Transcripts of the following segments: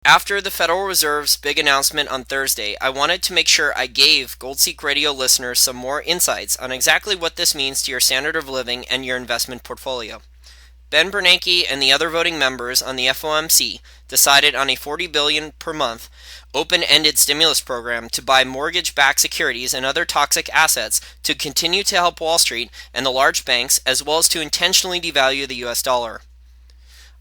After the Federal Reserve's big announcement on Thursday, I wanted to make sure I gave Goldseek Radio listeners some more insights on exactly what this means to your standard of living and your investment portfolio. Ben Bernanke and the other voting members on the FOMC decided on a $40 billion per month open-ended stimulus program to buy mortgage-backed securities and other toxic assets to continue to help Wall Street and the large banks, as well as to intentionally devalue the US dollar.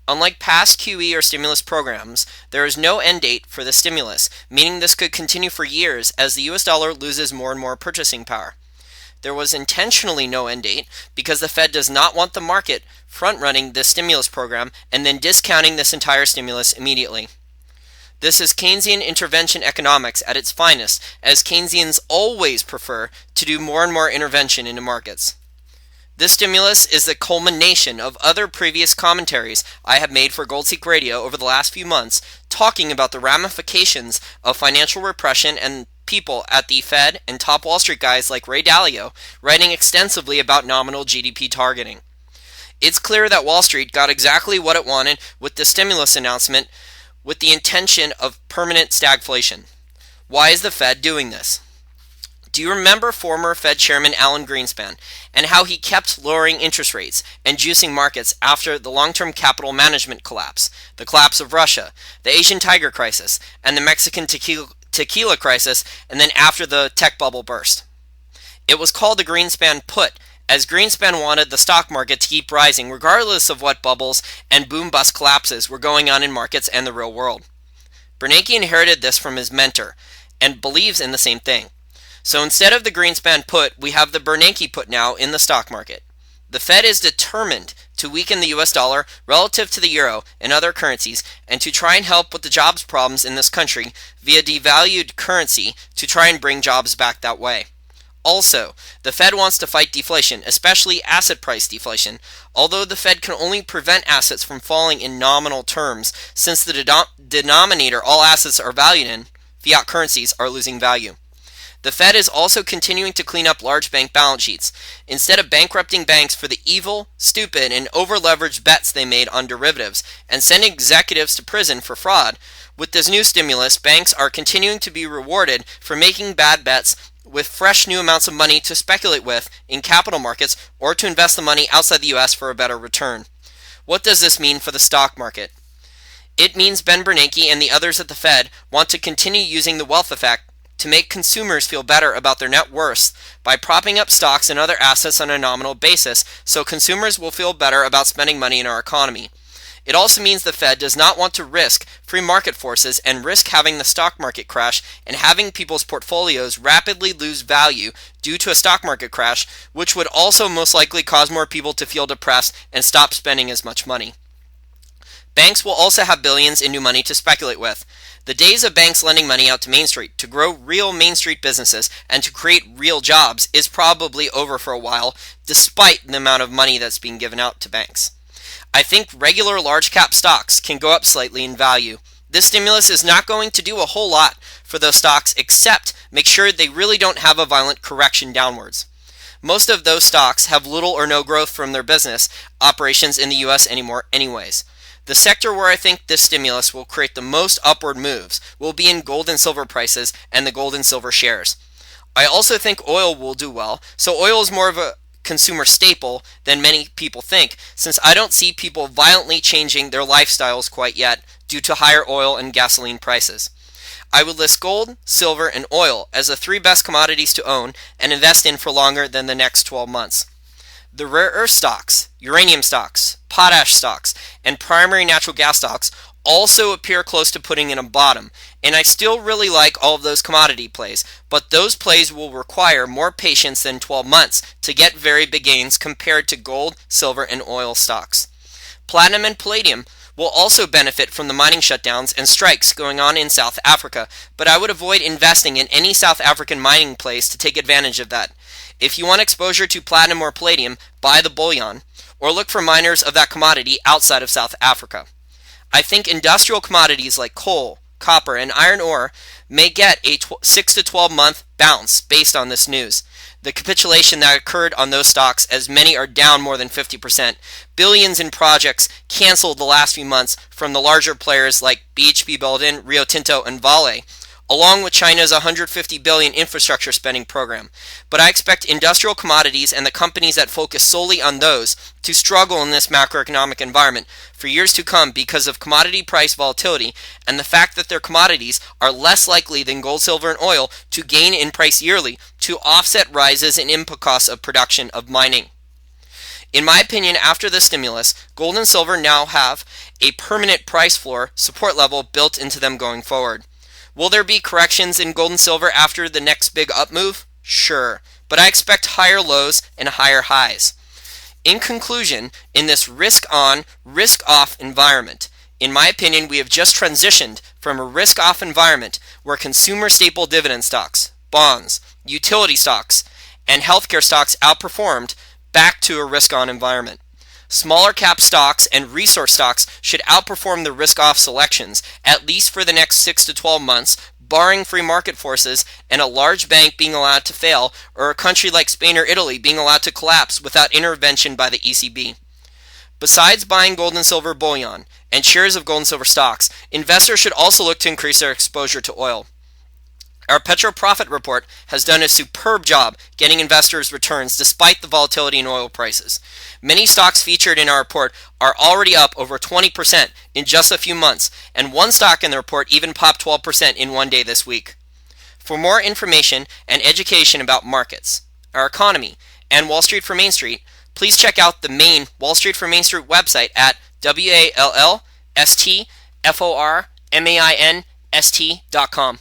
Unlike past QE or stimulus programs, there is no end date for the stimulus, meaning this could continue for years as the US dollar loses more and more purchasing power. There was intentionally no end date because the Fed does not want the market front-running this stimulus program and then discounting this entire stimulus immediately. This is Keynesian intervention economics at its finest, as Keynesians always prefer to do more and more intervention into markets. This stimulus is the culmination of other previous commentaries I have made for Goldseek Radio over the last few months, talking about the ramifications of financial repression and people at the Fed and top Wall Street guys like Ray Dalio writing extensively about nominal GDP targeting. It's clear that Wall Street got exactly what it wanted with the stimulus announcement with the intention of permanent stagflation. Why is the Fed doing this? Do you remember former Fed Chairman Alan Greenspan and how he kept lowering interest rates and juicing markets after the long-term capital management collapse, the collapse of Russia, the Asian tiger crisis, and the Mexican tequila crisis, and then after the tech bubble burst? It was called the Greenspan put, as Greenspan wanted the stock market to keep rising regardless of what bubbles and boom-bust collapses were going on in markets and the real world. Bernanke inherited this from his mentor and believes in the same thing. So instead of the Greenspan put, we have the Bernanke put now in the stock market. The Fed is determined to weaken the US dollar relative to the euro and other currencies and to try and help with the jobs problems in this country via devalued currency to try and bring jobs back that way. Also, the Fed wants to fight deflation, especially asset price deflation, although the Fed can only prevent assets from falling in nominal terms since the denominator all assets are valued in, fiat currencies, are losing value. The Fed is also continuing to clean up large bank balance sheets. Instead of bankrupting banks for the evil, stupid, and over-leveraged bets they made on derivatives and sending executives to prison for fraud, with this new stimulus, banks are continuing to be rewarded for making bad bets with fresh new amounts of money to speculate with in capital markets or to invest the money outside the US for a better return. What does this mean for the stock market? It means Ben Bernanke and the others at the Fed want to continue using the wealth effect to make consumers feel better about their net worth by propping up stocks and other assets on a nominal basis so consumers will feel better about spending money in our economy. It also means the Fed does not want to risk free market forces and risk having the stock market crash and having people's portfolios rapidly lose value due to a stock market crash, which would also most likely cause more people to feel depressed and stop spending as much money. Banks will also have billions in new money to speculate with. The days of banks lending money out to Main Street to grow real Main Street businesses and to create real jobs is probably over for a while, despite the amount of money that's being given out to banks. I think regular large cap stocks can go up slightly in value. This stimulus is not going to do a whole lot for those stocks except make sure they really don't have a violent correction downwards. Most of those stocks have little or no growth from their business operations in the US anymore anyways. The sector where I think this stimulus will create the most upward moves will be in gold and silver prices and the gold and silver shares. I also think oil will do well, so oil is more of a consumer staple than many people think, since I don't see people violently changing their lifestyles quite yet due to higher oil and gasoline prices. I would list gold, silver, and oil as the three best commodities to own and invest in for longer than the next 12 months. The rare earth stocks, uranium stocks, potash stocks, and primary natural gas stocks also appear close to putting in a bottom, and I still really like all of those commodity plays, but those plays will require more patience than 12 months to get very big gains compared to gold, silver, and oil stocks. Platinum and palladium will also benefit from the mining shutdowns and strikes going on in South Africa, but I would avoid investing in any South African mining plays to take advantage of that. If you want exposure to platinum or palladium, buy the bullion, or look for miners of that commodity outside of South Africa. I think industrial commodities like coal, copper, and iron ore may get a 6 to 12 month bounce based on this news. the capitulation that occurred on those stocks, as many are down more than 50%. Billions in projects canceled the last few months from the larger players like BHP Billiton, Rio Tinto, and Vale, along with China's $150 billion infrastructure spending program. But I expect industrial commodities and the companies that focus solely on those to struggle in this macroeconomic environment for years to come because of commodity price volatility and the fact that their commodities are less likely than gold, silver, and oil to gain in price yearly to offset rises in input costs of production of mining. In my opinion, after the stimulus, gold and silver now have a permanent price floor support level built into them going forward. Will there be corrections in gold and silver after the next big up move? Sure, but I expect higher lows and higher highs. In conclusion, in this risk-on, risk-off environment, in my opinion, we have just transitioned from a risk-off environment where consumer staple dividend stocks, bonds, utility stocks, and healthcare stocks outperformed back to a risk-on environment. Smaller cap stocks and resource stocks should outperform the risk-off selections, at least for the next 6 to 12 months, barring free market forces and a large bank being allowed to fail, or a country like Spain or Italy being allowed to collapse without intervention by the ECB. Besides buying gold and silver bullion and shares of gold and silver stocks, investors should also look to increase their exposure to oil. Our Petro Profit Report has done a superb job getting investors returns despite the volatility in oil prices. Many stocks featured in our report are already up over 20% in just a few months, and one stock in the report even popped 12% in one day this week. For more information and education about markets, our economy, and Wall Street for Main Street, please check out the main Wall Street for Main Street website at wallstformainst.com.